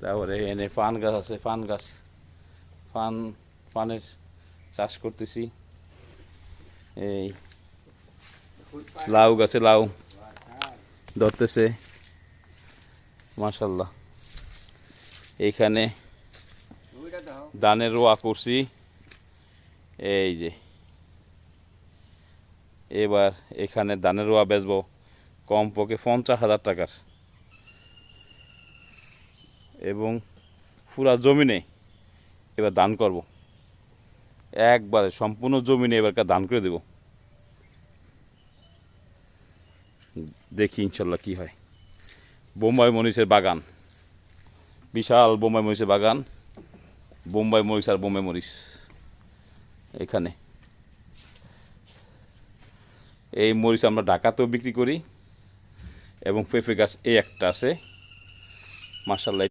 তারপরে এনে পান গাছ আছে, পান গাছ, পানের চাষ করতেছি। এই লাউ গাছে লাউ ধরতেছে মাশাল্লাহ। এইখানে ধানের রোয়া করছি, এই যে এবার এখানে ধানের রোয়া বেচবো কমপক্ষে 50,000 টাকার, এবং পুরা জমিনে এবার ধান করব, একবারে সম্পূর্ণ জমিনে এবারকার ধান করে দেব। দেখি ইনশাল্লাহ কি হয়। বোম্বাই মরিচের বাগান, বিশাল বোম্বাই মরিচের বাগান, বোম্বাই মরিচ আর বোম্বাই মরিচ। এখানে এই মরিচ আমরা ঢাকাতেও বিক্রি করি, এবং পেঁপে গাছ এই একটা আছে মাশাল্লাহ।